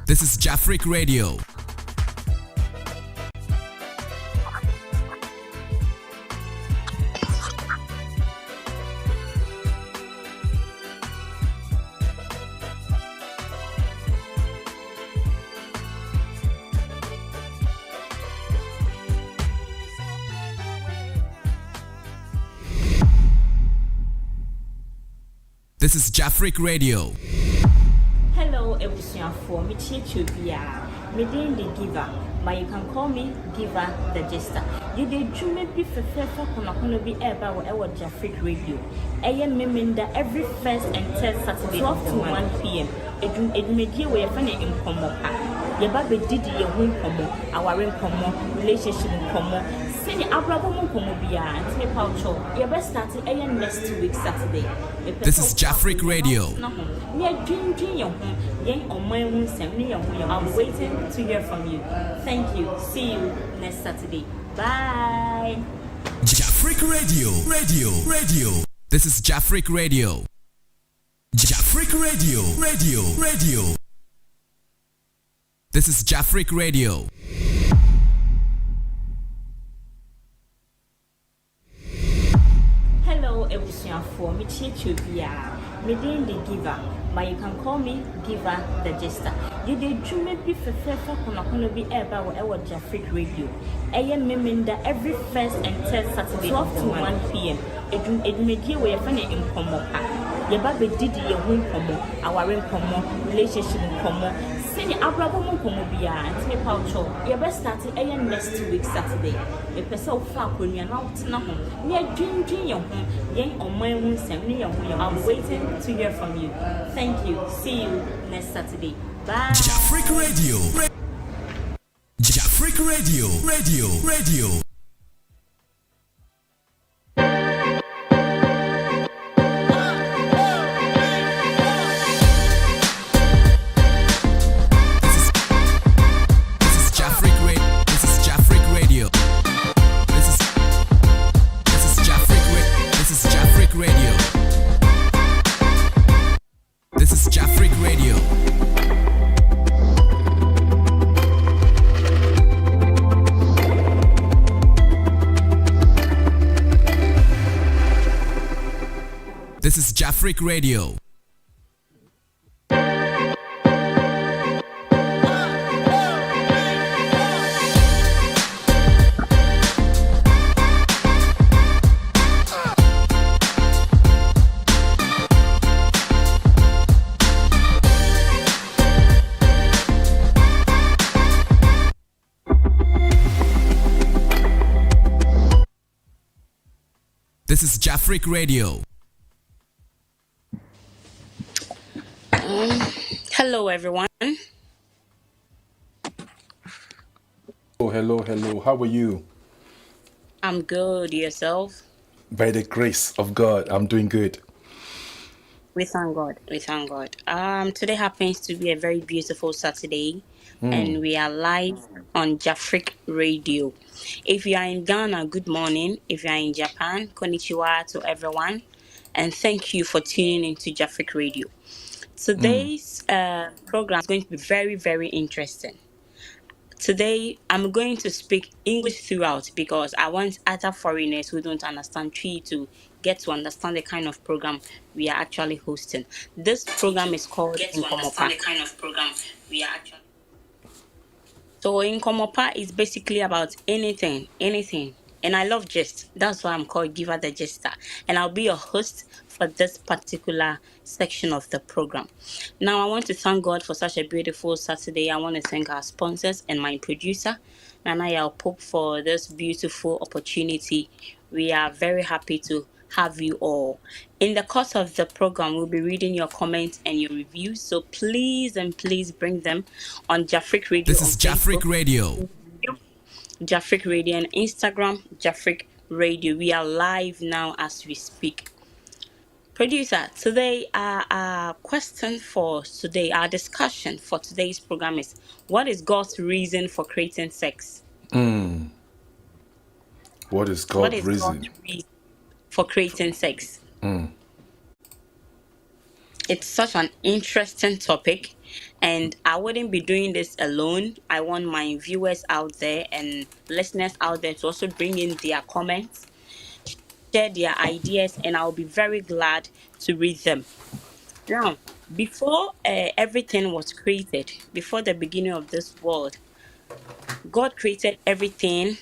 This is Jafric Radio. This is Jafric Radio. Hello, everyone. For me, me the giver, but you can call me Giver the Jester. You did dream be for kono be ever or Jafric Radio. I am member every first and third Saturday 12 to 1 p.m. It may be where funny in NKOMO. Your baby did your home NKOMO, our NKOMO, relationship NKOMO. Send your Abraham NKOMO bia and me poucho. Your best starting next 2 weeks Saturday. This is Jafric Radio. I'm waiting to hear from you. Thank you. See you next Saturday. Bye. Jafric Radio. Radio. This is Jafric Radio. Jafric Radio. Radio. This is Jafric Radio. Hello, everyone. For me, me the giver, but you can call me Giver the Jester. You did dream be for kono be ever or Jafric Radio. I am member every first and third Saturday 12 to 1 p.m. It may be where funny in NKOMO. Your baby did your home NKOMO, our NKOMO, relationship NKOMO. Send your Abraham NKOMO bia and me poucho. Your best starting next 2 weeks Saturday. A person far when you're not home. Near dream your home. I'm waiting to hear from you. Thank you. See you next Saturday. Bye. Jafric Radio. Jafric Radio. Radio. This is Jafric Radio. This is Jafric Radio. Hello, everyone. Oh, hello. How are you? I'm good. Yourself? By the grace of God, I'm doing good. We thank God. Today happens to be a very beautiful Saturday, and we are live on Jafric Radio. If you are in Ghana, good morning. If you are in Japan, konnichiwa to everyone, and thank you for tuning into Jafric Radio. Today's program is going to be very, very interesting. Today, I'm going to speak English throughout because I want other foreigners who don't understand Twi to get to understand the kind of program we are actually hosting. This program is called NKOMO. So NKOMO is basically about anything. And I love gist. That's why I'm called Giver the Jester. And I'll be your host for this particular section of the program. Now, I want to thank God for such a beautiful Saturday. I want to thank our sponsors and my producer, Nana Yalpop, for this beautiful opportunity. We are very happy to have you all. In the course of the program, we'll be reading your comments and your reviews. So please bring them on Jafric Radio. This is Jafric Radio. Jafric Radio and Instagram, Jafric Radio. We are live now as we speak. Producer, today our question for today, our discussion for today's program is, what is God's reason for creating sex? What is God's reason for creating sex? It's such an interesting topic, and I wouldn't be doing this alone. I want my viewers out there and listeners out there to also bring in their comments, share their ideas, and I'll be very glad to read them. Now, before everything was created, before the beginning of this world, God created everything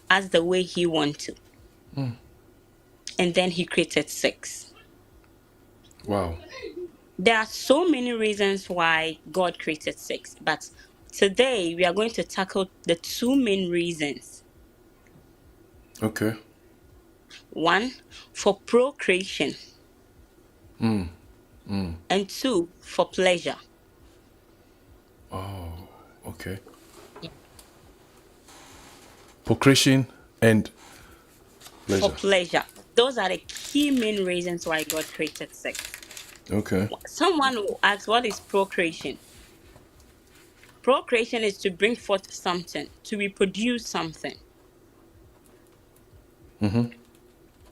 as the way He wanted to, and then He created sex. Wow. There are so many reasons why God created sex, but today we are going to tackle the two main reasons. Okay. One, for procreation, and two, for pleasure. Okay. Yeah. Procreation and For pleasure. pleasure. Those are the key main reasons why God created sex. Okay. Someone will ask, what is procreation? Procreation is to bring forth something, to reproduce something.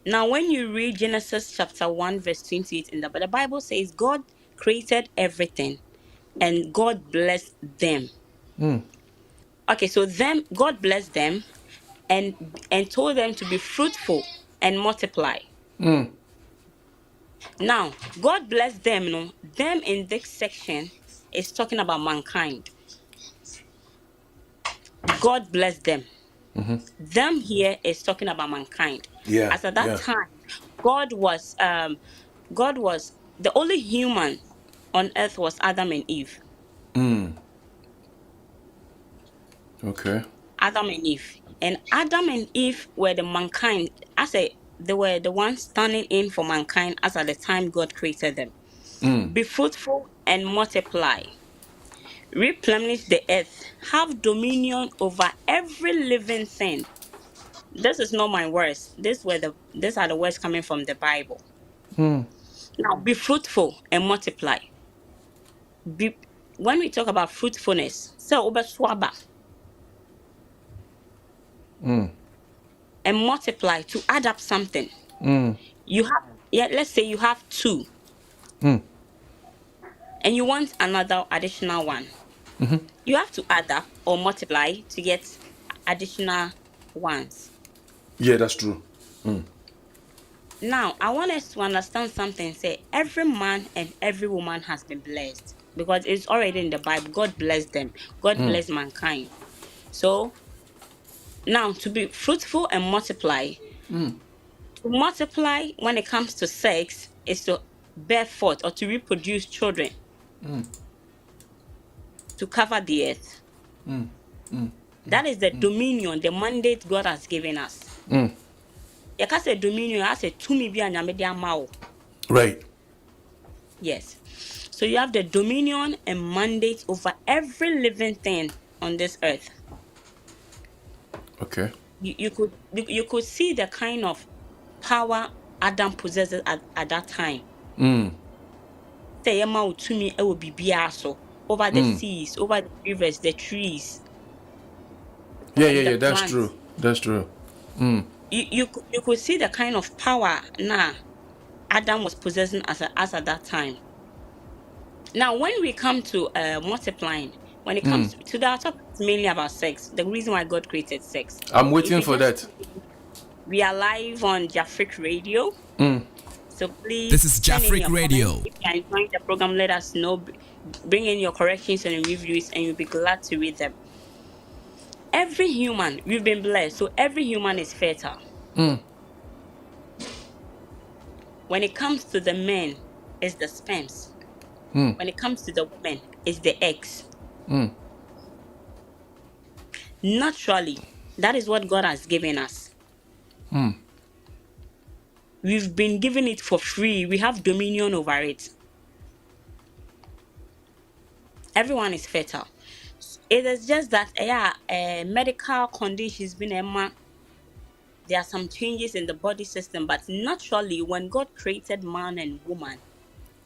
Now, when you read Genesis chapter 1, verse 28 in the Bible says God created everything and God blessed them. Okay, so God blessed them and told them to be fruitful and multiply. Now, God blessed them, them in this section is talking about mankind. God blessed them. Them here is talking about mankind. Yeah. As at that Yeah. time, God was the only human on earth was Adam and Eve. Okay. Adam and Eve. And Adam and Eve were the mankind. They were the ones standing in for mankind as at the time God created them. Be fruitful and multiply. Replenish the earth. Have dominion over every living thing. This is not my words. These are the words coming from the Bible. Now, be fruitful and multiply. When we talk about fruitfulness, so swaba and multiply to add up something. You have, yeah, let's say you have two, and you want another additional one. You have to add up or multiply to get additional ones. Yeah, that's true. Now, I want us to understand something. Say, every man and every woman has been blessed because it's already in the Bible. God blessed them. God blessed mankind. So, now to be fruitful and multiply. To multiply when it comes to sex is to bear forth or to reproduce children to cover the earth. That is the dominion, the mandate God has given us. You can say dominion, I say to me be a nyame. Right. Yes. So you have the dominion and mandate over every living thing on this earth. Okay. You could see the kind of power Adam possesses at that time. Say Emma to me it will be so over the seas, over the rivers, the trees, and the Yeah. That's plants. true. That's true. You could see the kind of power now Adam was possessing as at that time. Now, when we come to multiplying, when it comes to that topic, it's mainly about sex. The reason why God created sex. I'm If waiting you for just that. we are live on Jafric Radio, so This please is send in Jafric your comments. Radio. If you are enjoying the program, let us know. Bring in your corrections and reviews, and you'll be glad to read them. Every human, we've been blessed, so every human is fertile. When it comes to the men, it's the sperms. When it comes to the women, it's the eggs. Naturally, that is what God has given us. We've been given it for free. We have dominion over it. Everyone is fertile. It is just that, medical conditions been there are some changes in the body system, but naturally, when God created man and woman,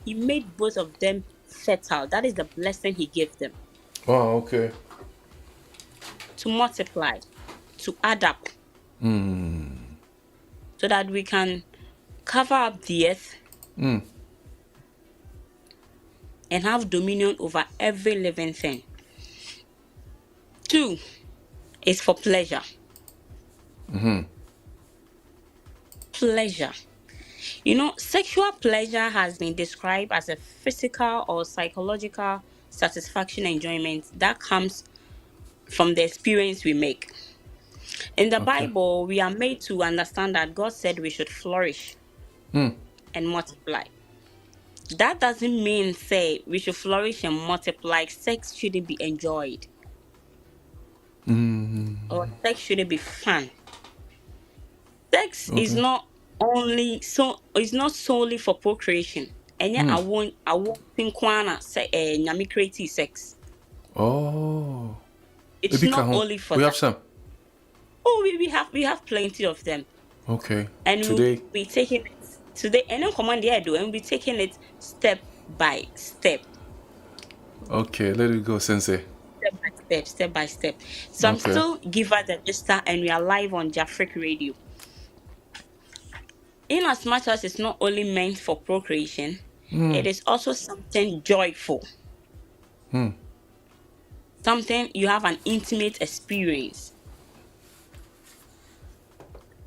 He made both of them fertile. That is the blessing He gave them Oh, okay. to multiply, to add up, so that we can cover up the earth and have dominion over every living thing. 2 is for pleasure. Pleasure. Sexual pleasure has been described as a physical or psychological satisfaction enjoyment that comes from the experience we make. In the Okay. Bible, we are made to understand that God said we should flourish Hmm. and multiply. That doesn't mean, say, we should flourish and multiply. Sex shouldn't be enjoyed or sex shouldn't be fun. Sex is Okay. not it's not solely for procreation. And yet I won't think say nyame create sex. Oh. It's Maybe not Kaho. only for We that. have some. Oh, we have plenty of them. Okay. And we'll Today. be taking it today. And then command the do and we'll be taking it step by step. Okay. Let it go, Sensei. Step by step, step by step. So I'm Okay. still Giver the Mister, and we are live on Jafric Radio. In as much as it's not only meant for procreation, it is also something joyful. Something you have an intimate experience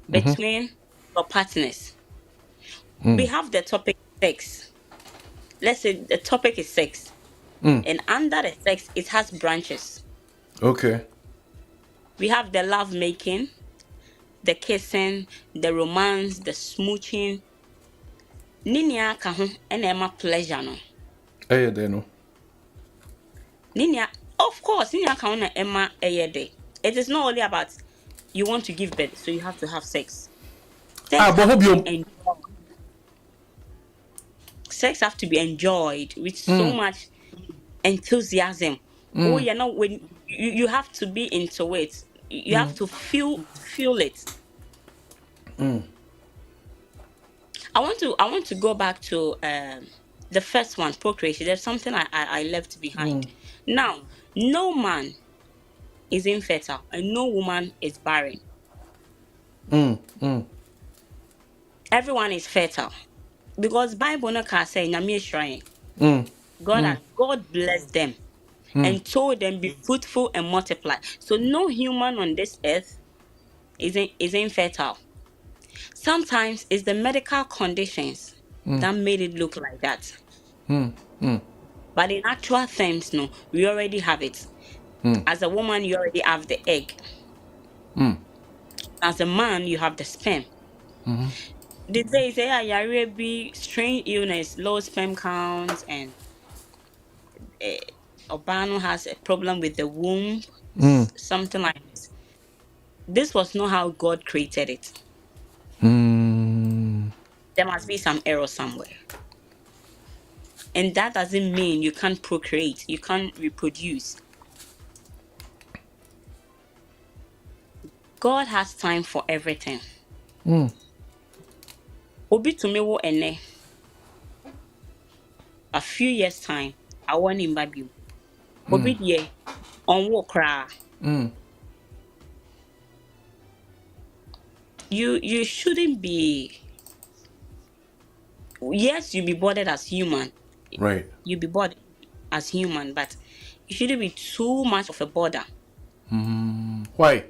between your partners. We have the topic sex. Let's say the topic is sex. And under the sex, it has branches. Okay. We have the love making, the kissing, the romance, the smooching. Ninia ka ho and Emma pleasure no. Hey, there no. Ninia, of course, Ninia ka ho na Emma day. It is not only about you want to give birth, so you have to have sex. Ah, Sex but have hope to be you. enjoyed. Sex have to be enjoyed with so much enthusiasm. Oh, when you have to be into it. You have to feel it. I want to go back to the first one, procreation. There's something I left behind. Now, no man is infertile and no woman is barren. Everyone is fertile because Bible no can say nyame shrine. God blessed them and told them be fruitful and multiply. So no human on this earth is infertile. Sometimes it's the medical conditions that made it look like that. But in actual terms, no, we already have it. As a woman, you already have the egg. As a man, you have the sperm. Did they say I be strange illness, low sperm counts, and Obano has a problem with the womb, something like this. This was not how God created it. There must be some error somewhere. And that doesn't mean you can't procreate, you can't reproduce. God has time for everything. Obi to me wo ene. A few years time, I want him baby. Obi die on wo kra. You shouldn't be. Yes, you be bothered as human. Right. You be bothered as human, but you shouldn't be too much of a bother. Why?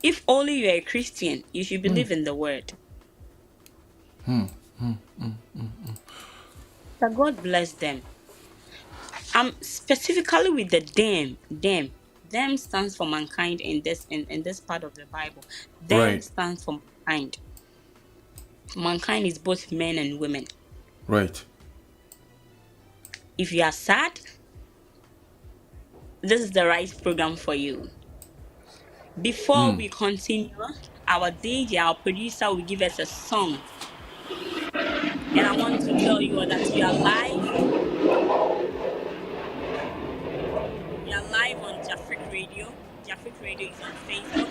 If only you're a Christian, you should believe in the word. That God bless them. Specifically with the them stands for mankind in this part of the Bible. Them Right. stands for mankind. Mankind is both men and women. Right. If you are sad, this is the right program for you. Before we continue, our DJ, our producer, will give us a song. And I want to tell you that we are live. We are live on Jafric Radio. Jafric Radio is on Facebook.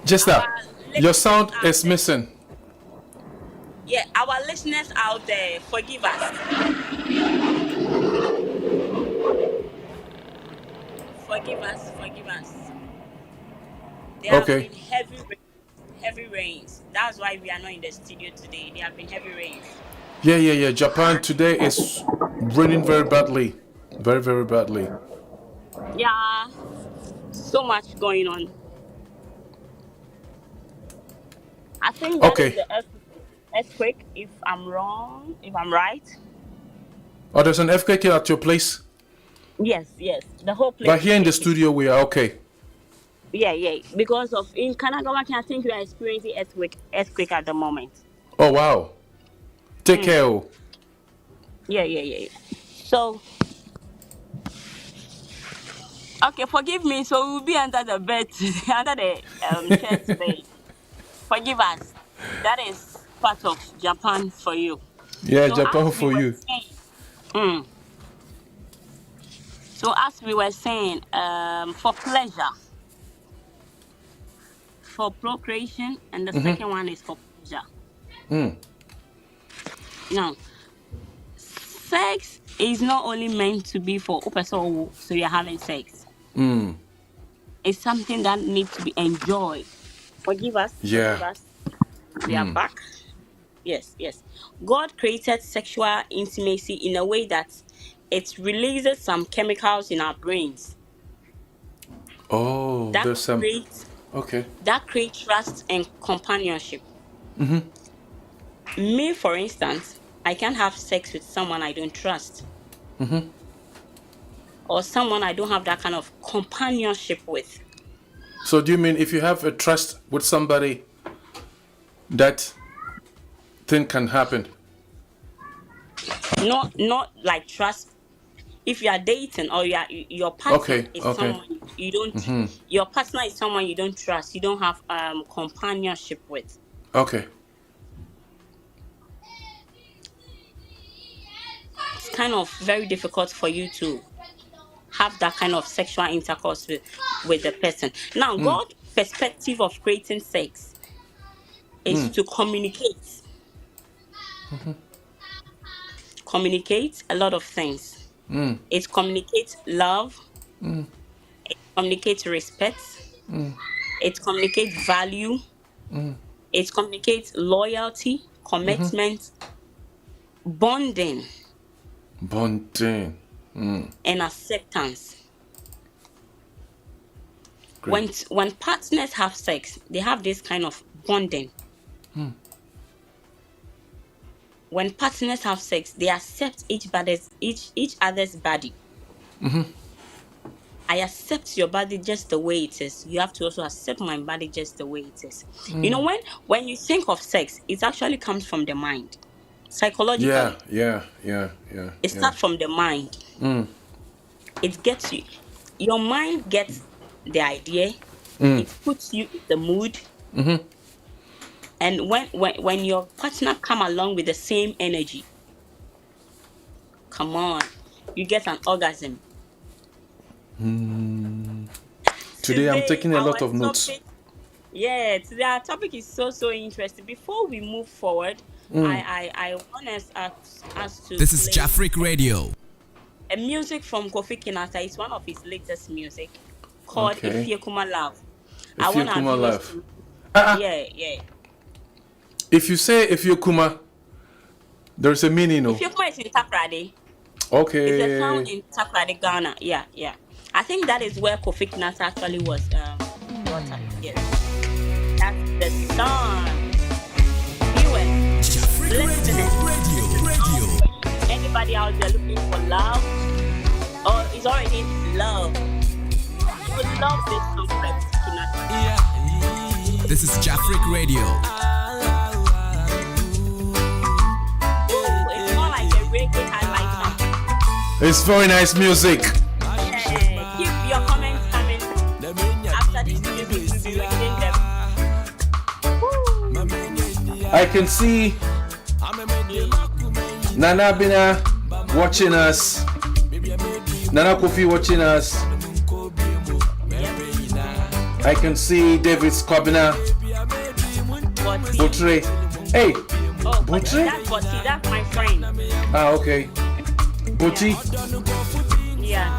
Just that. Our Your sound listeners is out there- missing. Yeah, our listeners out there, forgive us. Forgive us. There Okay. have been heavy rain. heavy rains. That's why we are not in the studio today. There have been heavy rains. Yeah. Japan today is raining very badly. Very, very badly. Yeah, so much going on. I think that is Okay. the earthquake. If I'm wrong, if I'm right. Oh, there's an FKK at your place? Yes, yes. The whole place But is here in the shaking. studio, we are okay. Yeah. Because of in Kanagawa, I think we are experiencing earthquake at the moment. Oh, wow. Take Mm. care. Oh. Yeah. So okay, forgive me. So we'll be under the bed, under the chair today. Forgive us. That is part of Japan for you. Yeah, So Japan as we for were you. saying, mm, for pleasure, for procreation, and the second one is for pleasure. Mm. Now, sex is not only meant to be for so you're having sex. Mm. It's something that needs to be enjoyed. Forgive us. Yeah. We are back. Yes. God created sexual intimacy in a way that it releases some chemicals in our brains Oh, that there's some. create Okay. trust and companionship. Me, for instance, I can't have sex with someone I don't trust or someone I don't have that kind of companionship with. So do you mean if you have a trust with somebody, that thing can happen? Not like trust. If you are dating or your partner Okay. is Okay. someone you don't, your partner is someone you don't trust, you don't have companionship with. Okay. It's kind of very difficult for you to have that kind of sexual intercourse with the person. Now, God's perspective of creating sex is to communicate. Communicate a lot of things. It communicates love. It communicates respect. It communicates value. It communicates loyalty, commitment, bonding, Bonding. and acceptance. Great. When partners have sex, they have this kind of bonding. When partners have sex, they accept each other's body. I accept your body just the way it is. You have to also accept my body just the way it is. You know, when you think of sex, it actually comes from the mind. Psychologically, Yeah. it starts from the mind. It gets you. Your mind gets the idea. It puts you in the mood. And when your partner come along with the same energy, come on, you get an orgasm. Today I'm Today, taking a lot our of notes. topic, today our topic is so interesting. Before we move forward, I want us to This is play Jafric Radio. a music from Kofi Kinata. It's one of his latest music called Okay. Ifiekuma Love. I If you want our kuma viewers laugh. to yeah. If you say if you kuma, there's a meaning. No. Ifiekuma is in Takrade. Okay. It's a town in Takrade, Ghana. Yeah. I think that is where Kofi Kinata actually was brought up. Yes. That's the song. Viewers, Jafric listeners, Radio. anybody out there looking for love or is already in love, you would love this song by Kofi Kinata. This is Jafric Radio. Ooh, it's more like a reggae highlight song. It's very nice music. Yeah, keep your comments coming. After this music, we'll be reading them. Woo. I can see Nana Bina watching us. Nana Kofi watching us. I can see David Scobina. Botre. Hey, Oh, Butri? that's my friend. Ah, okay. Boti. Yeah.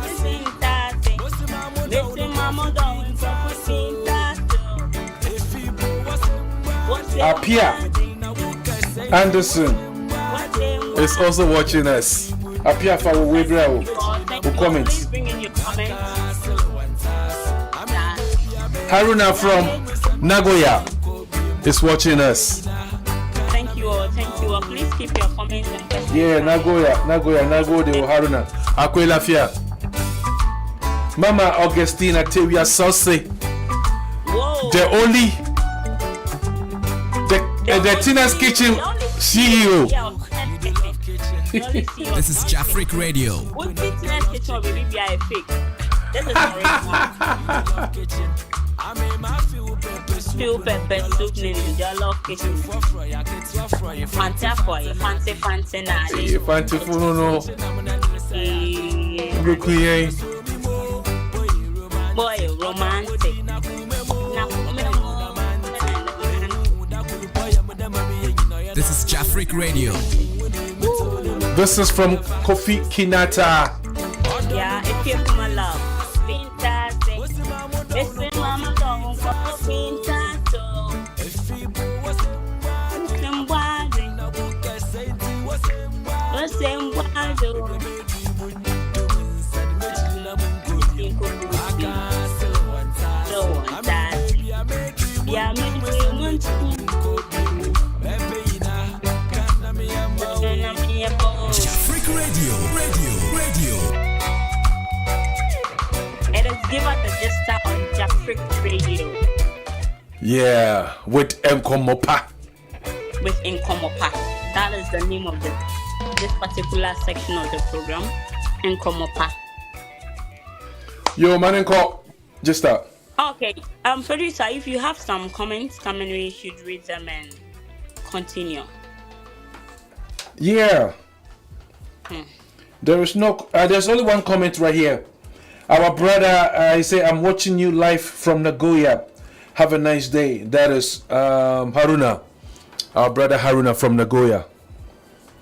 Apia Anderson is also watching us. Apia for Webra. Who comments? Bring in your comments. Haruna from Nagoya is watching us. Thank you all. Please keep your comments and questions. Yeah, Nagoya, Haruna. Akwela Fia. Mama Augustina Tevia Sauce. Whoa. The Tina's Kitchen CEO. This is Jafric Radio. What Tina's Kitchen will be a fake? This is original. Still pepper soup in the love kitchen. Fanta for you, fancy na. Fancy for no. Boy, romantic. This is Jafric Radio. This is from Kofi Kinata. Yeah, if you're my love, fantastic. Listen, mama, don't go fantastic. Jafric Radio. It is give us a gist on Jafric Radio. Yeah, with NKOMO. With NKOMO. That is the name of this particular section of the program. NKOMO. Yo, man, just start. Okay, producer, if you have some comments coming, we should read them and continue. Yeah. There's only one comment right here. Our brother, I say, I'm watching you live from Nagoya. Have a nice day. That is Haruna. Our brother Haruna from Nagoya.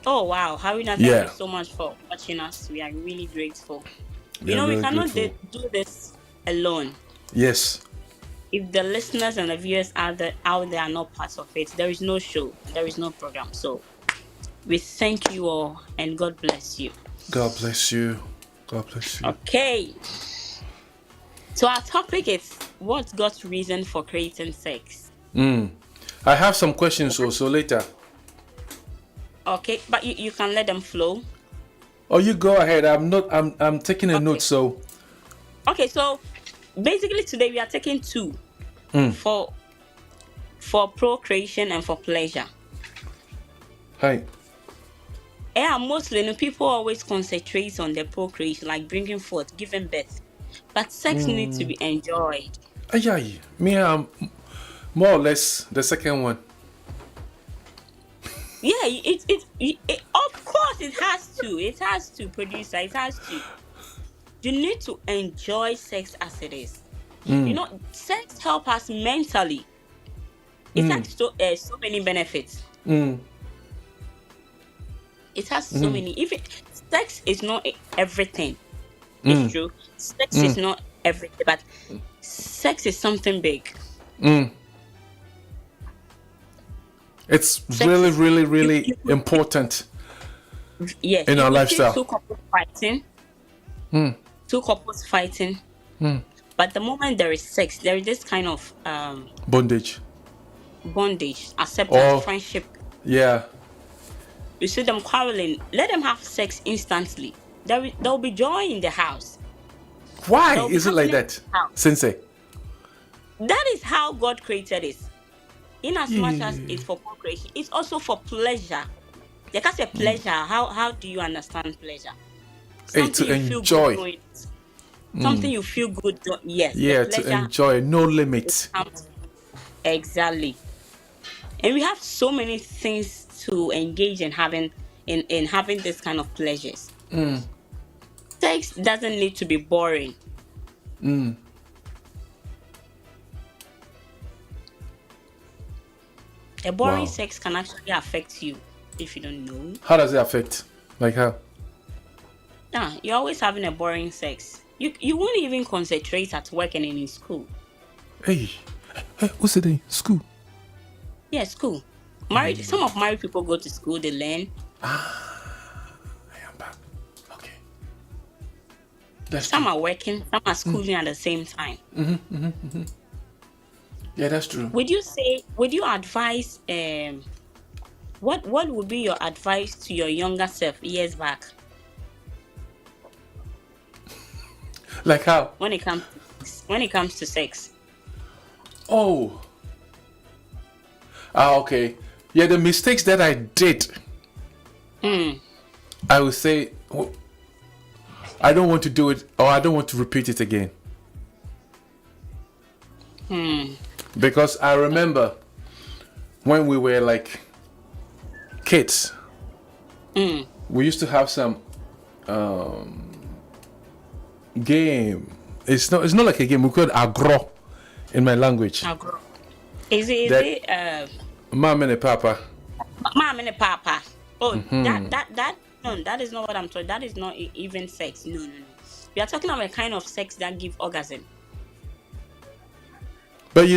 Oh, wow. Haruna, thank you so much for watching us. We are really grateful. We cannot do this alone. Yes. If the listeners and the viewers out there are not part of it, there is no show. There is no program. So we thank you all and God bless you. God bless you. Okay. So our topic is what's God's reason for creating sex? I have some questions also later. Okay, but you can let them flow. Oh, you go ahead. I'm taking a note, so. Okay, so basically today we are taking two for procreation and for pleasure. Hi. Yeah, mostly people always concentrate on the procreation, like bringing forth, giving birth. But sex needs to be enjoyed. Me, I'm more or less the second one. Yeah, it of course it has to. It has to, producer. It has to. You need to enjoy sex as it is. Sex helps us mentally. It has so many benefits. It has so many. Sex is not everything. It's true. Sex is not everything, but sex is something big. It's really, really, really important. Yes. In our lifestyle. Two couples fighting. But the moment there is sex, there is this kind of bondage, acceptance, friendship. Yeah. You see them quarreling, let them have sex instantly. There will be joy in the house. Why is it like that, Sensei? That is how God created it. In as much as it's for procreation, it's also for pleasure. You can say pleasure. How do you understand pleasure? To enjoy. Something you feel good. Yes. Yeah, to enjoy. No limits. Exactly. And we have so many things to engage in having this kind of pleasures. Sex doesn't need to be boring. A boring sex can actually affect you if you don't know. How does it affect? Like how? You're always having a boring sex. You won't even concentrate at work and in school. Hey, what's it in school? Yeah, school. Married. Some of married people go to school. They learn. I am back. Okay. That's Some true. are working. Some are schooling at the same time. Yeah, that's true. Would you say? Would you advise? What would be your advice to your younger self years back Like how? when it comes to sex? Oh. Ah, okay. Yeah, the mistakes that I did, I would say, I don't want to do it, or I don't want to repeat it again. Because I remember when we were like kids, we used to have some game. It's not like a game. We call it agro in my language. Agro. Is it Mama and Papa. mom and papa? Oh, that no, that is not what I'm talking. That is not even sex. No. We are talking about a kind of sex that give orgasm. But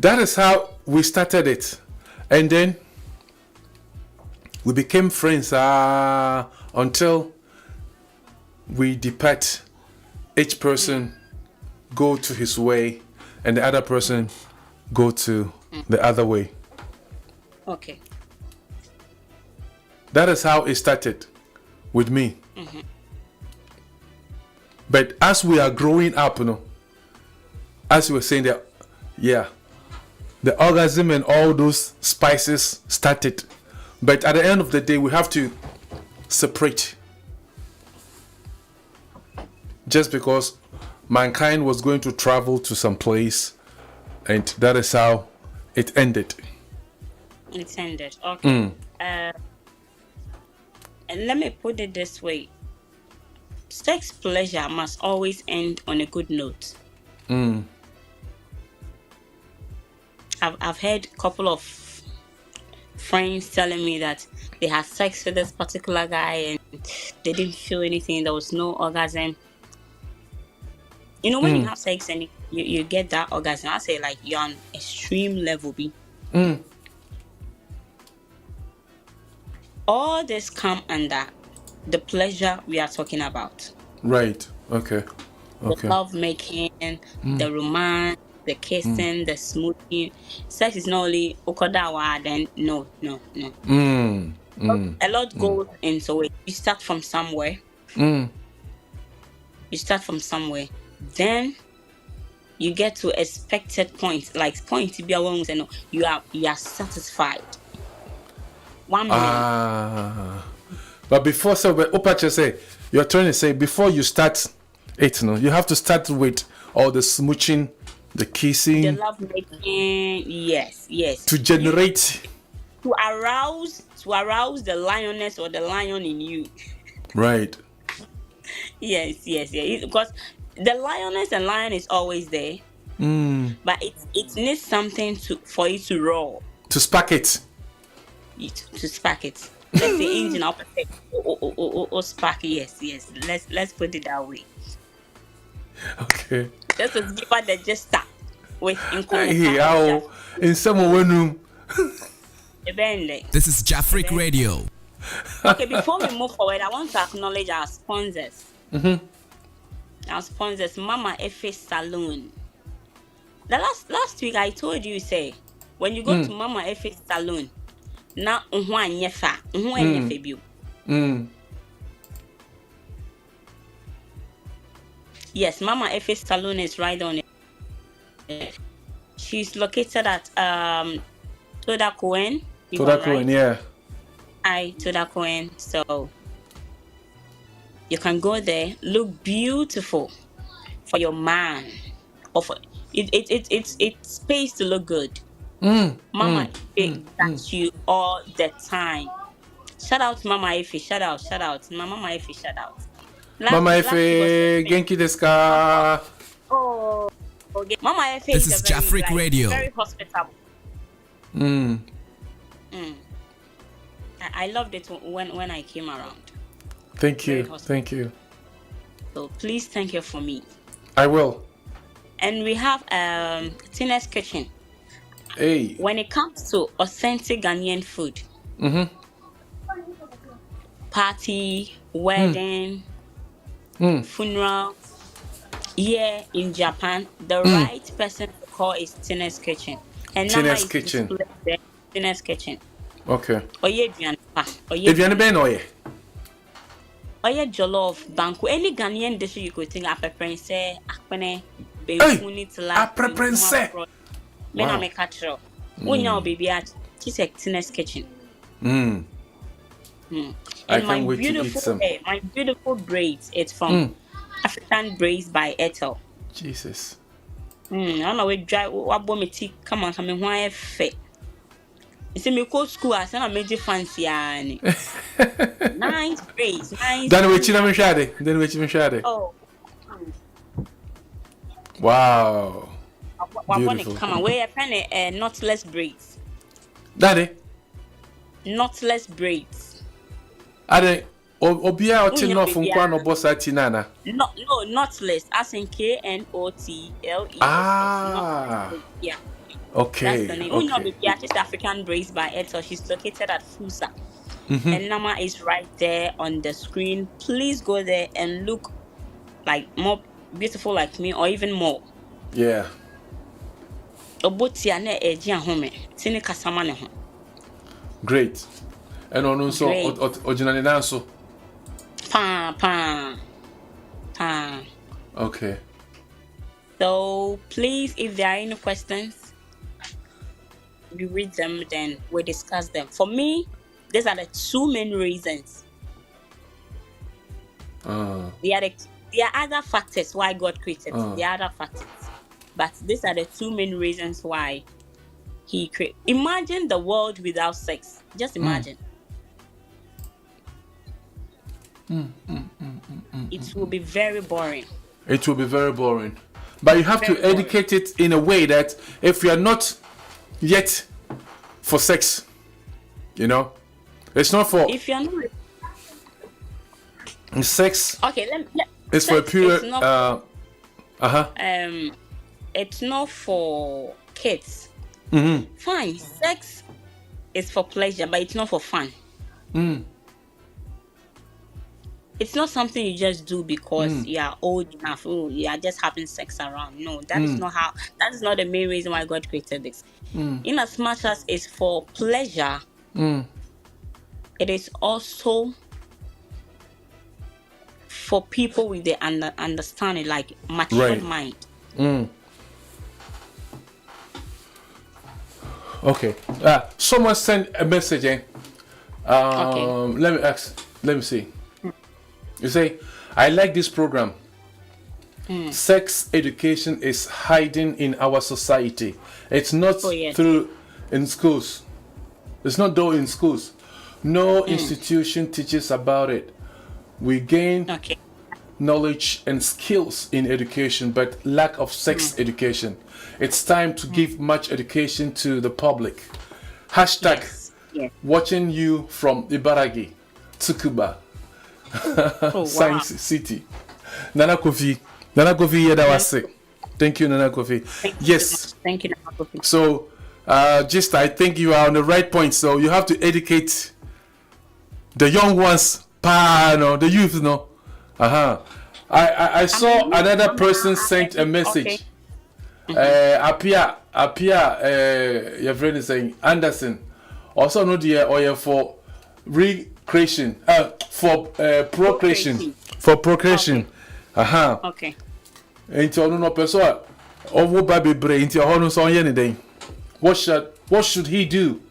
that is how we started it. And then we became friends until we depart. Each person go to his way and the other person go to the other way. Okay. That is how it started with me. But as we are growing up, as you were saying that, yeah, the orgasm and all those spices started. But at the end of the day, we have to separate. Just because mankind was going to travel to some place, and that is how it ended. It's ended. Okay. And let me put it this way. Sex pleasure must always end on a good note. I've heard a couple of friends telling me that they had sex with this particular guy and they didn't feel anything. There was no orgasm. When you have sex and you get that orgasm, I say like you're on extreme level B. All this come under the pleasure we are talking about. Right. Okay. The love making, the romance, the kissing, the smoothing. Sex is not only okodawa, then no. A lot goes into it. You start from somewhere. Then you get to expected points, like point to be alone, and you are satisfied. 1 minute. But before, so Opacha say, you're trying to say before you start it, you have to start with all the smooching, the kissing, the love making, yes, to generate, to arouse the lioness or the lion in you. Right. Yes. Because the lioness and lion is always there, but it needs something for it to roar, to spark it. To spark it. Let's say engine opposite or spark. Yes. Let's put it that way. Okay. Just to give her the gist with NKOMO. In some room. This is Jafric Radio. Okay, before we move forward, I want to acknowledge our sponsors. Our sponsors, Mama Efe Salon. The last week I told you, say, when you go to Mama Efe Salon, na nyefa bio. Yes, Mama Efe Salon is right on it. She's located at Toda Cohen. Yeah. Toda Cohen. So you can go there, look beautiful for your man, or for it's pays to look good. Mama Efe that's you all the time. Shout out to Mama Efe. Shout out. Mama Efe, shout out. Mama Efe, genki desu ka? Oh, okay. Mama Efe This is Jafric Radio. Very hospitable. I loved it when I came around. Thank you. So please thank her for me. I will. And we have Tina's Kitchen. Hey. When it comes to authentic Ghanaian food, party, wedding, funeral, here in Japan, the right person to call is Tina's Kitchen. And number Tina's is Kitchen. displayed there. Tina's Kitchen. Okay. Oye aduane pa. If you been or Oye jollof, banku, any Ghanaian dish you could think apepren say akpene benfuni tila. Preference. Me na me catch up. Unya baby at Tina's Kitchen. I And can't wait to eat some. my beautiful braids, it's from African Braids by Ethel. Jesus. I don't know we dry what me tea come on why fit. You see me go school as I made fancy ani. Nice braids, nice. Then we shade. Oh. Wow. What Beautiful. come on, where a penny knotless braids. Daddy. Knotless braids. Ade obia oti no funkwa no bossa tinana. No, knotless as in KNOTLE. Ah. Yeah. Okay. That's the name. Okay. Baby artist African Braids by Ethel. She's located at Fusa. And Nama is right there on the screen. Please go there and look like more beautiful like me or even more. Yeah. Obotia ne eji ahome. Tini kasama ne ho. Great. And on so originally nanso. Pa. Okay. So please, if there are any questions, we read them, then we discuss them. For me, these are the two main reasons. There are other factors why God created. There are other factors, but these are the two main reasons why He created. Imagine the world without sex. Just imagine. It will be very boring. It will be very boring. But you have to educate it in a way that if you are not yet for sex, you know, it's not for If you're not sex. okay, It's for a period. It's not for kids. Fine, sex is for pleasure, but it's not for fun. It's not something you just do because you are old enough. Oh, you are just having sex around. No, that is not how. That is not the main reason why God created this. In as much as it's for pleasure, it is also for people with the understanding, like matured mind. Okay. Someone sent a message. Okay. Let me see. You say, I like this program. Sex education is hiding in our society. It's not through in schools. It's not though in schools. No institution teaches about it. We gain knowledge and skills in education, but lack of sex education. It's time to give much education to the public. Hashtag watching you from Ibaragi, Tsukuba. Science City. Nana Kofi, that was sick. Thank you, Nana Kofi. Yes. Thank you, Nana Kofi. So, just I think you are on the right point. So you have to educate the young ones, the youth, no. I saw another person sent a message. Apia, your friend is saying Anderson. Also, no dear, or for recreation, for procreation, Okay. Into no person, over baby brain, into honors on anything. What should he do?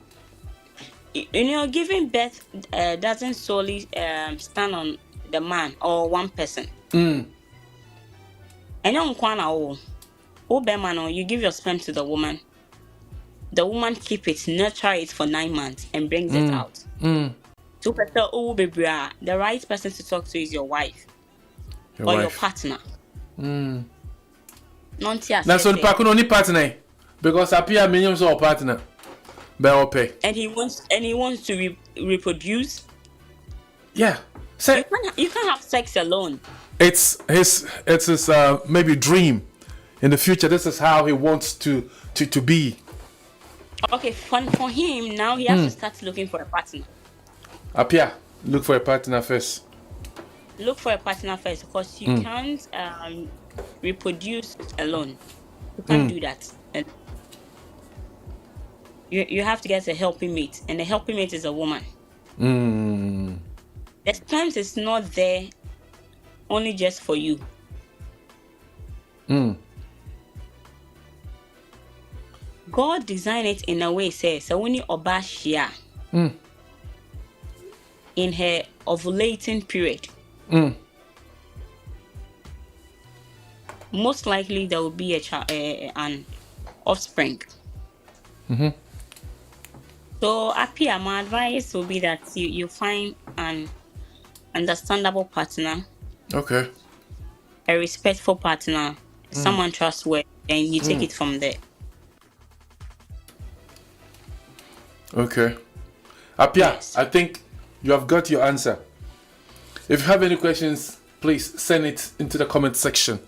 Giving birth doesn't solely stand on the man or one person. And you give your sperm to the woman. The woman keep it, nurture it for 9 months, and brings it out. The right person to talk to is your wife your partner. That's what the only partner, because appear millions or partner. And he wants to reproduce. Yeah. So you can't have sex alone. It's his maybe dream. in the future, this is how he wants to be. Okay, for him now, he has to start looking for a partner. Apia, look for a partner first. Look for a partner first, because you can't reproduce alone. You can't do that. And you have to get a helping mate, and the helping mate is a woman. The times it's not there only just for you. God designed it in a way, says, so when you obashia in her ovulating period, most likely there will be an offspring. So Apia, my advice will be that you find an understandable partner, Okay. a respectful partner, someone trustworthy, and you take it from there. Okay. Apia, Yes. I think you have got your answer. If you have any questions, please send it into the comment section.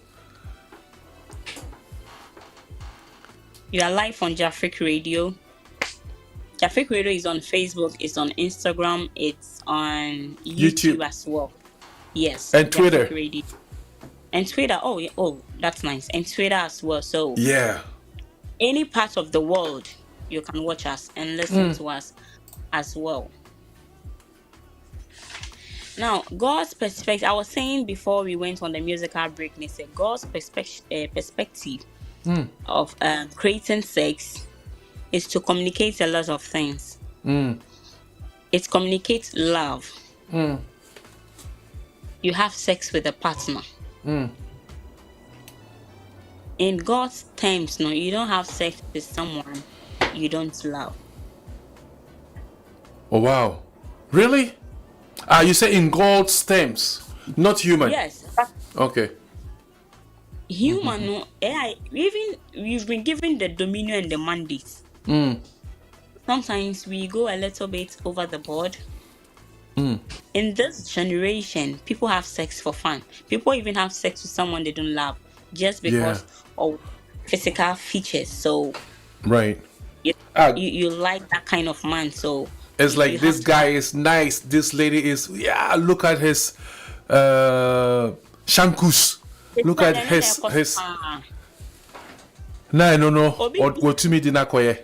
You are live on Jafric Radio. Jafric Radio is on Facebook, it's on Instagram, it's on YouTube as well. Yes. And Twitter. Jafric Radio. And Twitter. Oh, yeah. Oh, that's nice. And Twitter as well. So Yeah. any part of the world, you can watch us and listen to us as well. Now, God's perspective, I was saying before we went on the musical break, they said God's perspective of creating sex is to communicate a lot of things. It communicates love. You have sex with a partner. In God's terms, no, you don't have sex with someone you don't love. Oh wow. Really? You say in God's terms, not human. Yes. Okay. Human, no, we've been given the dominion and the mandate. Sometimes we go a little bit over the board. In this generation, people have sex for fun. People even have sex with someone they don't love just because of physical features. So, right. You like that kind of man. So it's like this guy is nice. This lady is look at his shankus. Look at his. No. What to me dinakoye.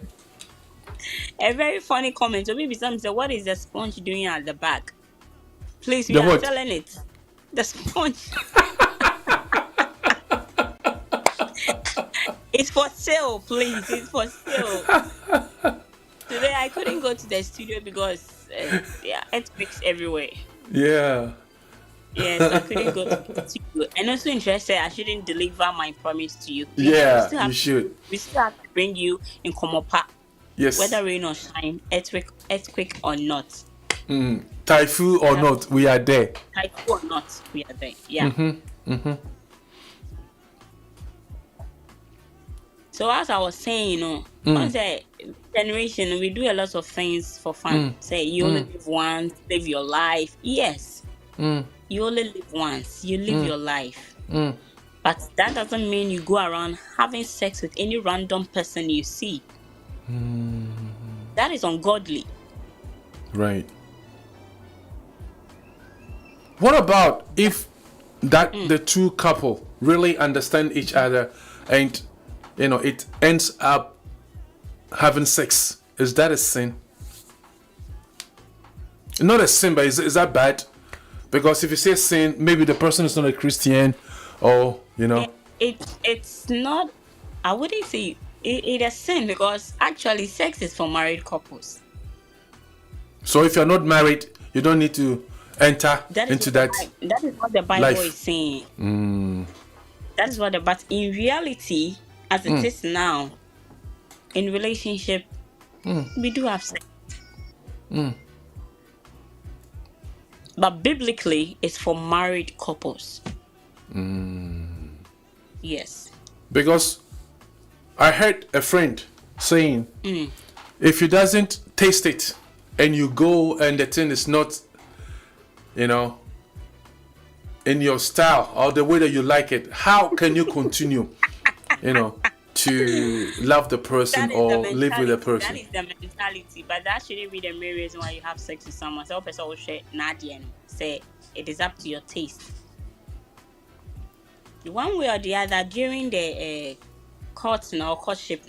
A very funny comment. So maybe some say, "What is the sponge doing at the back?" Please, we are telling it. The sponge. It's for sale, please. It's for sale. Today I couldn't go to the studio because there are earthquakes everywhere. Yeah. Yes, I couldn't go to the studio. And also interested, I shouldn't deliver my promise to you. Yeah, you should. We still have to bring you in NKOMO. Yes. Whether rain or shine, earthquake or not. Typhoon or not, we are there. Typhoon or not, we are there. Yeah. So as I was saying, as a generation, we do a lot of things for fun. Say you only live once, live your life. Yes. You only live once. You live your life. But that doesn't mean you go around having sex with any random person you see. That is ungodly. Right. What about if that the two couple really understand each other and it ends up having sex? Is that a sin? Not a sin, but is that bad? Because if you say sin, maybe the person is not a Christian, or it's not. I wouldn't say it is sin, because actually sex is for married couples. So if you're not married, you don't need to enter into that. That is what the Bible is saying. That is but in reality, as it is now, in relationship, we do have sex. But biblically, it's for married couples. Yes. Because I heard a friend saying, if you doesn't taste it and you go and the thing is not, in your style or the way that you like it, how can you continue? to love the person That is the or live with the mentality. That person. is the mentality. But that shouldn't be the main reason why you have sex with someone. So, person will share Nadia. Say it is up to your taste. One way or the other, during the court or courtship,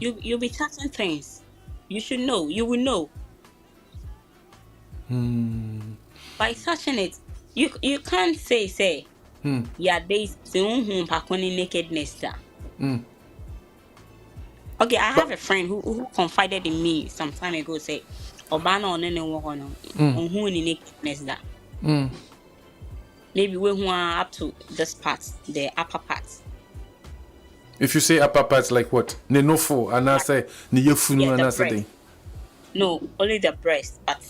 you'll be touching things. You should know. You will know. By touching it, you can't say. Yeah, there's nakedness. Okay, I have a friend who confided in me some time ago. Say, "Obana on any one who nakedness that." Maybe we are up to this part, the upper part. If you say upper parts, like what? Nenofo, and I say niyefunu, and I say no, only the breast. But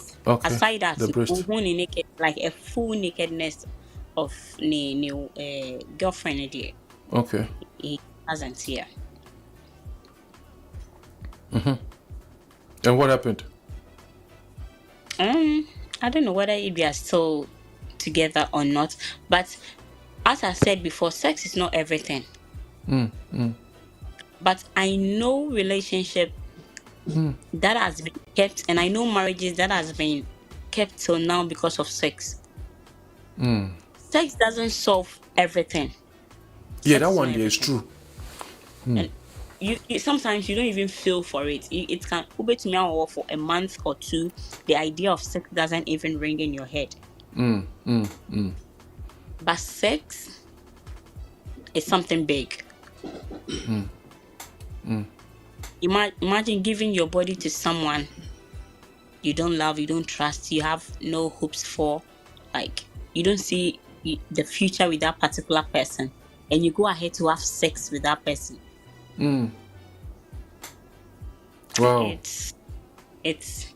aside that, the breast. Naked, like a full nakedness of new girlfriend there. Okay. He hasn't here. And what happened? I don't know whether we are still together or not. But as I said before, sex is not everything. But I know relationship that has been kept, and I know marriages that has been kept till now because of sex. Sex doesn't solve everything. Yeah, that one is true. And you sometimes you don't even feel for it. It can be to me for a month or two. The idea of sex doesn't even ring in your head. But sex is something big. Imagine giving your body to someone you don't love, you don't trust, you have no hopes for, like you don't see the future with that particular person, and you go ahead to have sex with that person. Wow. It's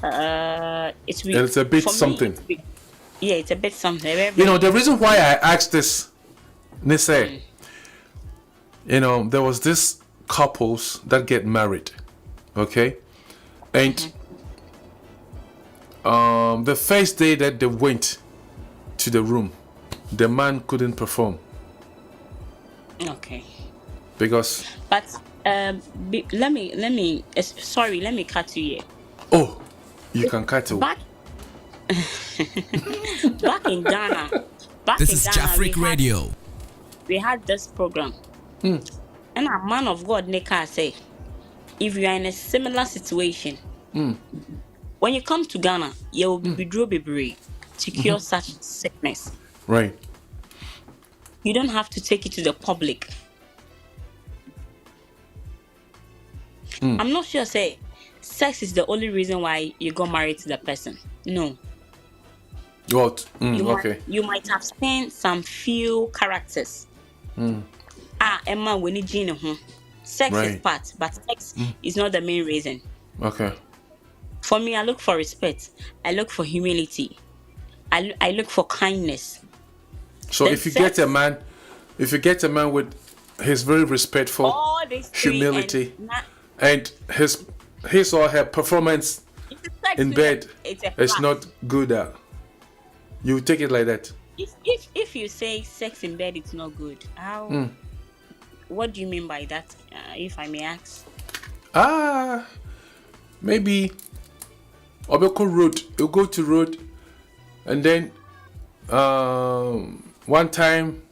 a bit something. It's a bit something. The reason why I asked this, Nise, there was this couples that get married, okay, and the first day that they went to the room, the man couldn't perform. Okay. Because. But let me cut you here. Oh, you can cut it. Back in Ghana. This is Jafric Radio. We had this program. And a man of God, Nika, say, if you are in a similar situation, when you come to Ghana, you will be brave to cure such sickness. Right. You don't have to take it to the public. I'm not sure, say, sex is the only reason why you got married to the person. No. What? You might have seen some few characters. Emma, we need Gina. Sex is part, but sex is not the main reason. Okay. For me, I look for respect. I look for humility. I look for kindness. So if you get a man with his very respectful, humility, and his or her performance in bed is not good, you take it like that. If you say sex in bed it's not good, how? What do you mean by that? If I may ask. Maybe Obeko road. You go to road, and then one time,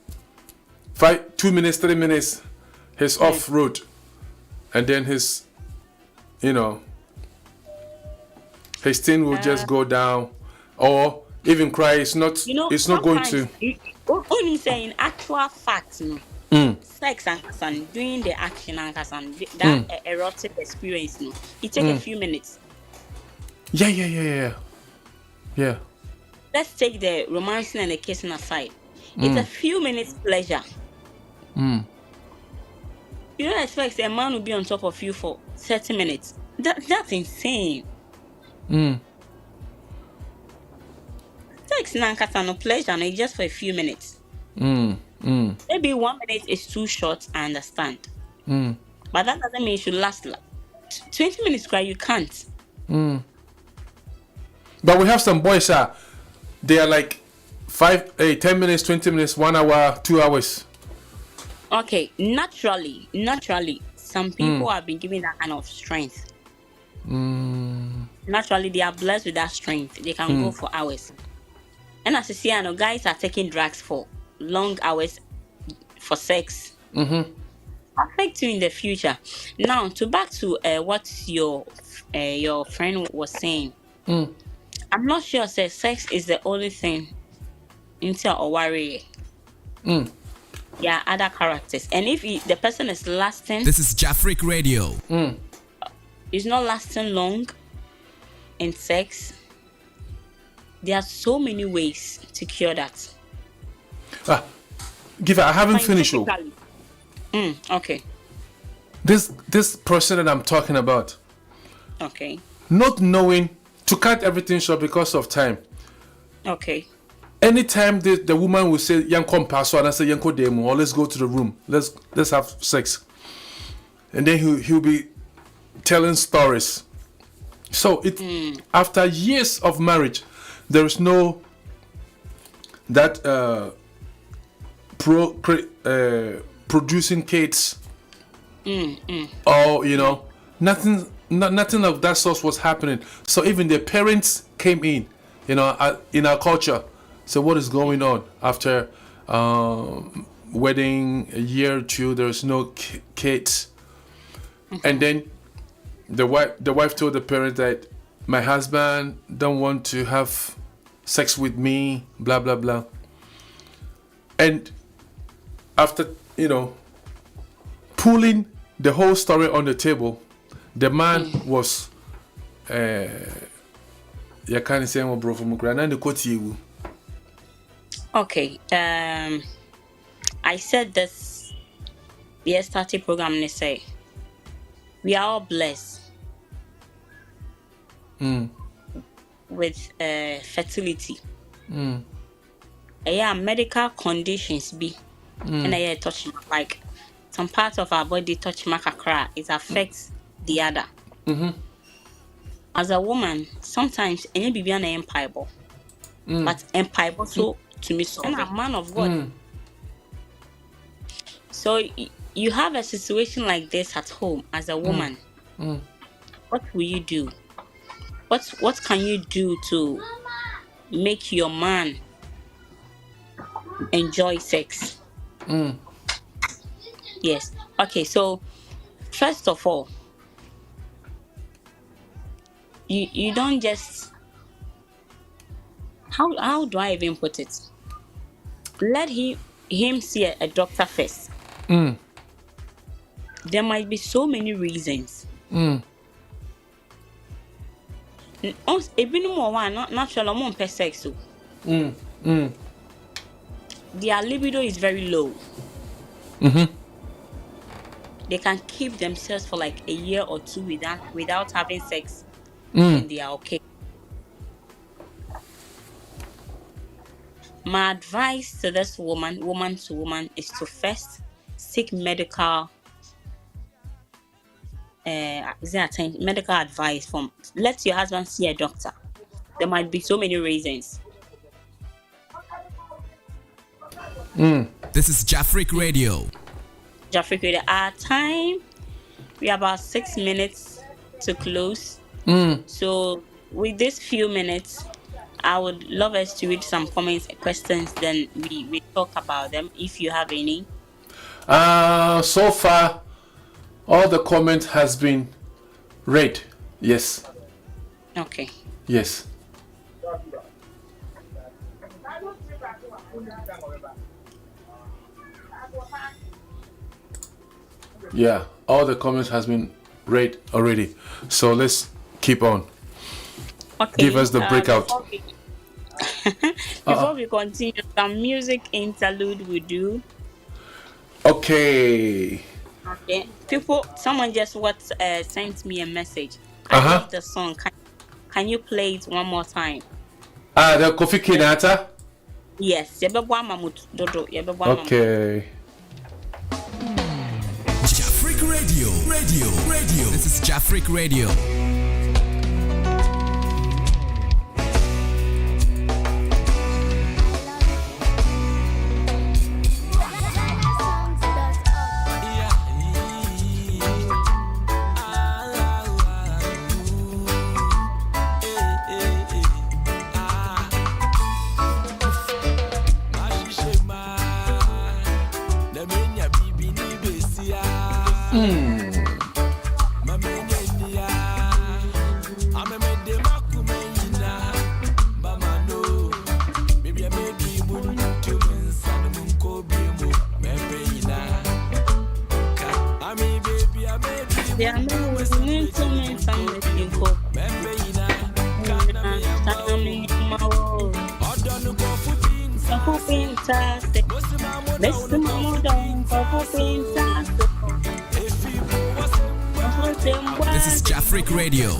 2 minutes, 3 minutes, he's off road, and then his thing will just go down, or even cry. It's not going to. Only saying actual facts. Sex and doing the action and that erotic experience, it takes a few minutes. Yeah. Let's take the romancing and the kissing aside. It's a few minutes pleasure. You don't expect a man will be on top of you for 30 minutes. That's insane. Sex nankasa no pleasure, no, it's just for a few minutes. Maybe 1 minute is too short, I understand. But that doesn't mean it should last 20 minutes, you can't. But we have some boys, they are like 10 minutes, 20 minutes, 1 hour, 2 hours. Okay, naturally, some people have been given that kind of strength. Naturally, they are blessed with that strength. They can go for hours. And as you see, I know guys are taking drugs for long hours for sex. Affect you in the future. Now, to back to what your friend was saying. I'm not sure. Say sex is the only thing until or worry. Yeah, other characters, and if the person is lasting, This is Jafric Radio. is not lasting long in sex. There are so many ways to cure that. Give it. I haven't finished. Okay. This person that I'm talking about, Okay. not knowing, to cut everything short because of time. Okay. Anytime the woman will say "Yanko paso," and I say "Yanko demo," or let's go to the room, let's have sex, and then he'll be telling stories. So after years of marriage, there is no that producing kids, or nothing of that sort was happening. So even the parents came in, in our culture. So what is going on after wedding a year or two? There's no kids, and then the wife told the parents that my husband don't want to have sex with me, blah blah blah. And after pulling the whole story on the table, the man was you can't say more bro from Ukraine and the quote you. Okay. I said this yesterday program. They say we are all blessed with fertility. Yeah, medical conditions be and I touch like some parts of our body touch makakra. It affects the other. As a woman, sometimes any baby an empire, but empire so. To me, so I'm a man of God. So you have a situation like this at home as a woman. What will you do? What can you do to make your man enjoy sex? Yes. Okay. So first of all, you don't just how do I even put it? Let him see a doctor first. There might be so many reasons. Even more natural more per sex. Their libido is very low. They can keep themselves for like a year or two without having sex, and they are okay. My advice to this woman to woman, is to first seek medical medical advice from. Let your husband see a doctor. There might be so many reasons. This is Jafric Radio. Jafric Radio. Our time, we have about 6 minutes to close. So with these few minutes, I would love us to read some comments and questions, then we talk about them if you have any. So far, all the comment has been read. Yes. Okay. Yes. Yeah, all the comments has been read already. So let's keep on. Okay. Give us the breakout. Before we continue, some music interlude we do. Okay. Someone just sent me a message. I love the song. Can you play it one more time? The Kofi Kinata? Yes. Okay. Jafric Radio. This is Jafric Radio. This is Jafric Radio.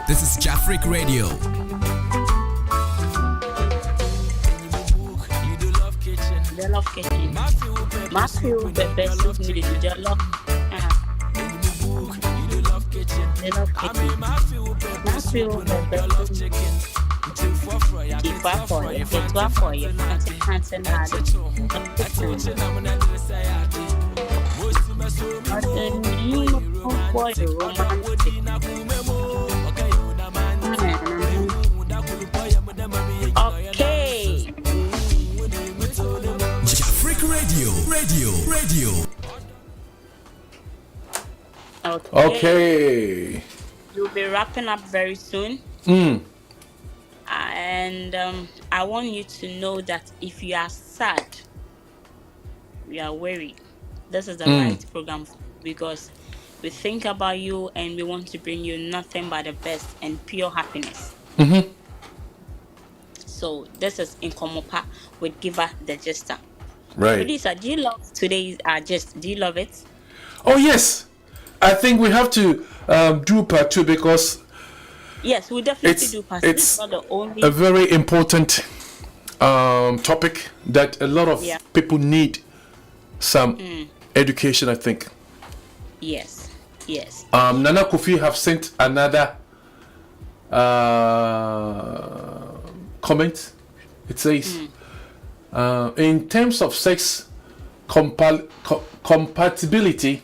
This is Jafric Radio. The love kitchen. Matthew, the best of me, the love. The love kitchen. Matthew, the best of me. Keep up for you. Get up for you. Can't okay. Jafric Radio. Okay. You'll be wrapping up very soon. And I want you to know that if you are sad, you are worried, this is the right program for you, because we think about you and we want to bring you nothing but the best and pure happiness. So this is NKOMO with Giver the Jester. Right. Producer, do you love today's gist? Do you love it? Oh yes, I think we have to do part 2 because yes, we definitely do part 2. It's not the only a very important topic that a lot of people need some education, I think. Yes. Nana Kofi have sent another comment. It says, in terms of sex compatibility,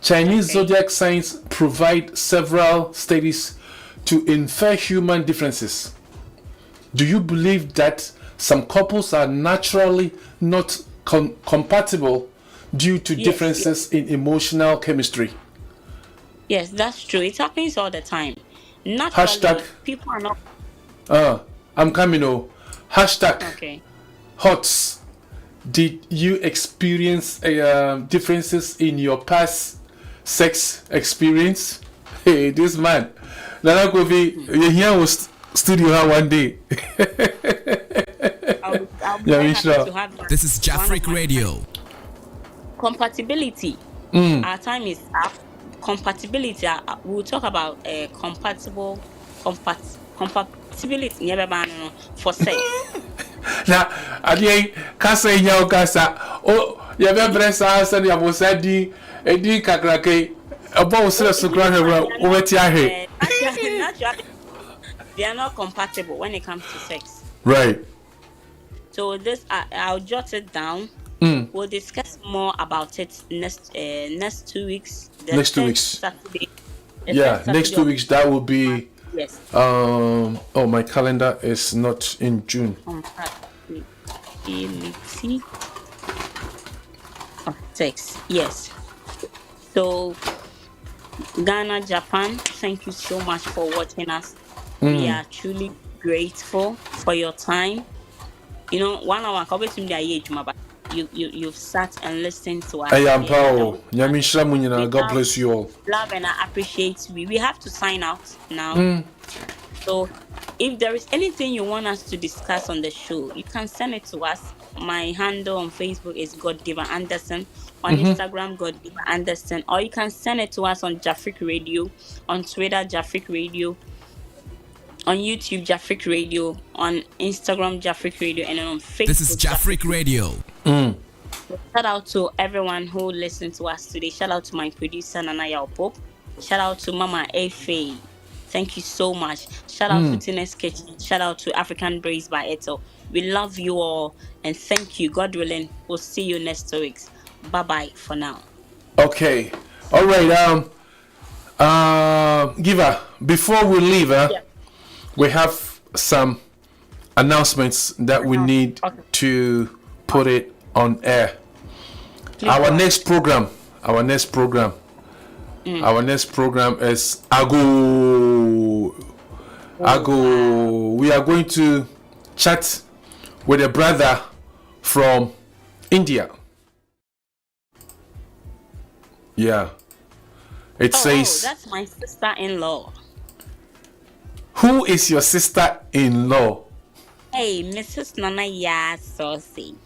Chinese zodiac signs provide several studies to infer human differences. Do you believe that some couples are naturally not compatible due to differences in emotional chemistry? Yes, that's true. It happens all the time. Naturally, people are not. I'm coming. Okay. HOTS. Did you experience differences in your past sex experience? Hey, this man. Nana Kofi, you're here with studio one day. I'll be happy to have This is Jafric Radio. Compatibility. Our time is up. Compatibility. We'll talk about compatibility for sex. Now, I can't say your casa. Oh, you have ever said you was said the Kakrake about they are not compatible when it comes to sex. Right. So this I'll jot it down. We'll discuss more about it next 2 weeks. Next 2 weeks. Saturday. Next 2 weeks that will be. Yes. Oh, my calendar is not in June. Sex. Yes. So Ghana, Japan, thank you so much for watching us. We are truly grateful for your time. You know, 1 hour you've sat and listened to us. I am Paul. God bless you all. Love and I appreciate you. We have to sign out now. So if there is anything you want us to discuss on the show, you can send it to us. My handle on Facebook is Godgiver Anderson. On Instagram, Godgiver Anderson. Or you can send it to us on Jafric Radio. On Twitter, Jafric Radio. On YouTube, Jafric Radio. On Instagram, Jafric Radio. And then on Facebook. This is Jafric Radio. Shout out to everyone who listened to us today. Shout out to my producer, Nana Yao Pope. Shout out to Mama Efe. Thank you so much. Shout out to Tina's Kitchen. Shout out to African Brace by Eto. We love you all and thank you. God willing, we'll see you next 2 weeks. Bye bye for now. Okay. All right. Giver, before we leave, we have some announcements that we need to put it on air. Our next program is Ago. We are going to chat with a brother from India. Yeah. It says, that's my sister-in-law. Who is your sister-in-law? Hey, Mrs. Nana Saucy.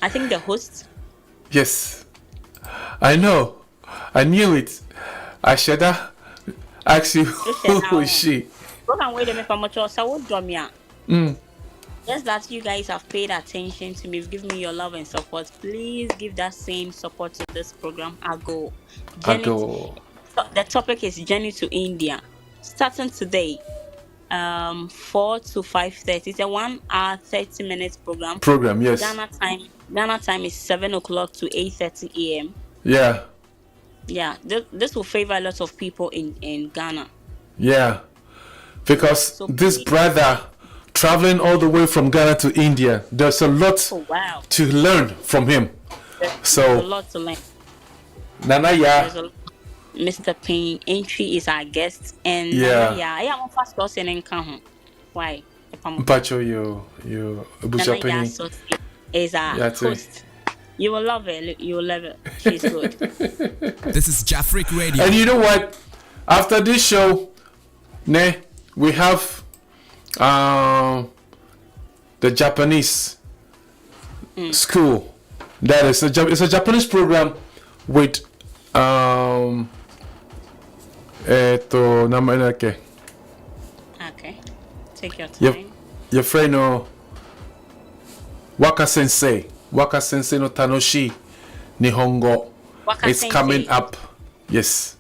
I think the host. Yes. I know. I knew it. I should have asked you who is she? Wait a minute for much. Just that you guys have paid attention to me, given me your love and support. Please give that same support to this program. Ago. The topic is Journey to India. Starting today, 4 to 5:30. It's a 1 hour 30 minutes program. Yes. Ghana time is 7 o'clock to 8:30 a.m. Yeah. Yeah. This will favor a lot of people in Ghana. Yeah. Because this brother traveling all the way from Ghana to India, there's a lot to learn from him. There's a lot to learn. Nana, Mr. Payne Entry is our guest, and I am first person in Kahu. Why? Bacho, you Nana is our host. You will love it. You will love it. She's good. This is Jafric Radio. And you know what? After this show, we have the Japanese school. That is it's a Japanese program with Okay. Take your time. Your friend Waka Sensei no Tanoshi Nihongo is coming up. Yes.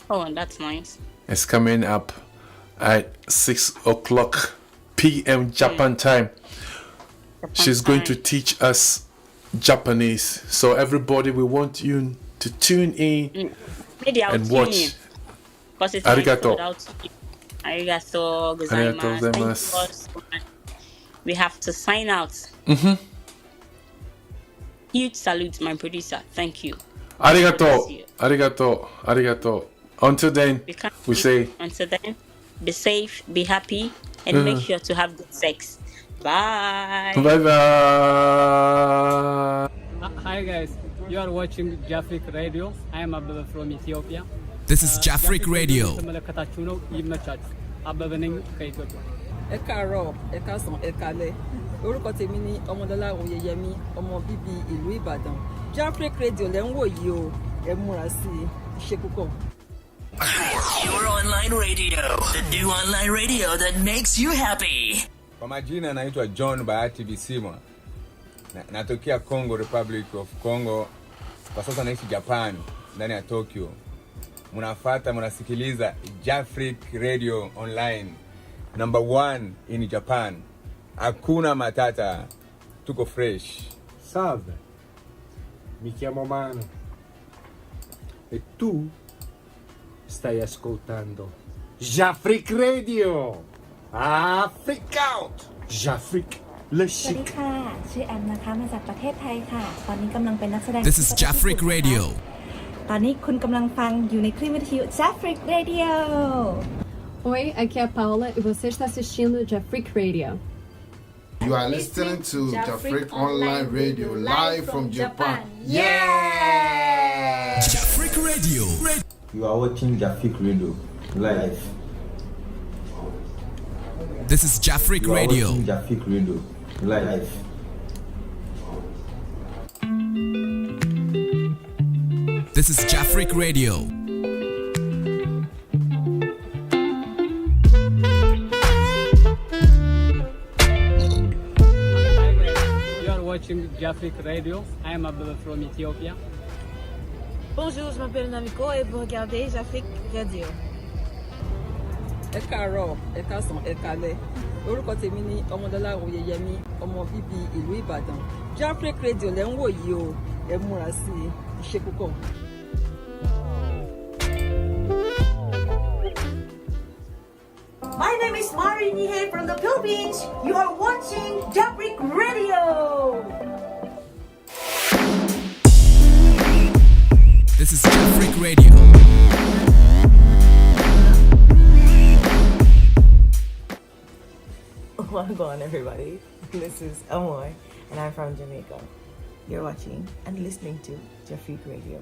Oh, that's nice. It's coming up at 6 o'clock p.m. Japan time. She's going to teach us Japanese. So everybody, we want you to tune in and watch. Arigato. Arigato gozaimasu. We have to sign out. Huge salute, my producer. Thank you. Arigato. Until then, we say. Until then, be safe, be happy, and make sure to have good sex. Bye. Bye. Hi guys, you are watching Jafric Radio. I am Abba from Ethiopia. This is Jafric Radio. Orúkọ tèmi ni Ọmọdọ́lá Oyèyẹmí, ọmọ bíbí ìlú Ìbàdàn. Jafric Radio lẹ́ ń wò yìí o, ẹ múra sí i, ṣe púpọ̀. Your online radio, the new online radio that makes you happy. Kwa majina naitwa John Bahati Bisimwa. Natokea Congo, Republic of Congo. Kwa sasa naishi Japan, ndani ya Tokyo. Munasikiliza Jafric Radio online. Number 1 in Japan. Hakuna matata. Tuko fresh. Salve. Mi chiamo Mano. E tu stai ascoltando Jafric Radio. Freak out. Jafric Le Chic. สวัสดีค่ะชื่อแอมนะคะมาจากประเทศไทยค่ะตอนนี้กำลังเป็นนักแสดง This is Jafric Radio. ตอนนี้คุณกำลังฟังอยู่ในคลื่นวิทยุ Jafric Radio. Oi, aqui é a Paula e você está assistindo Jafric Radio. You are listening to Jafric Online Radio live from Japan. Yeah! Jafric Radio. You are watching Jafric Radio live. This is Jafric Radio. You are watching Jafric Radio live. This is Jafric Radio. Watching Jafric Radio. I am Abba from Ethiopia. Bonjour, je m'appelle Namiko et vous regardez Jafric Radio. ẹ káàárọ̀ ẹ káàsán ẹ káalẹ́ orúkọ tèmi ni ọmọdọ́lá oyeyemi ọmọ bíbí ìlú ìbàdàn Jafric Radio lẹ́ ń wò yìí o ẹ múra sí i ṣe púpọ̀. My name is Mari Nihe from the Philippines. You are watching Jafric Radio. This is Jafric Radio. Welcome on everybody. This is Amoy and I'm from Jamaica. You're watching and listening to Jafric Radio.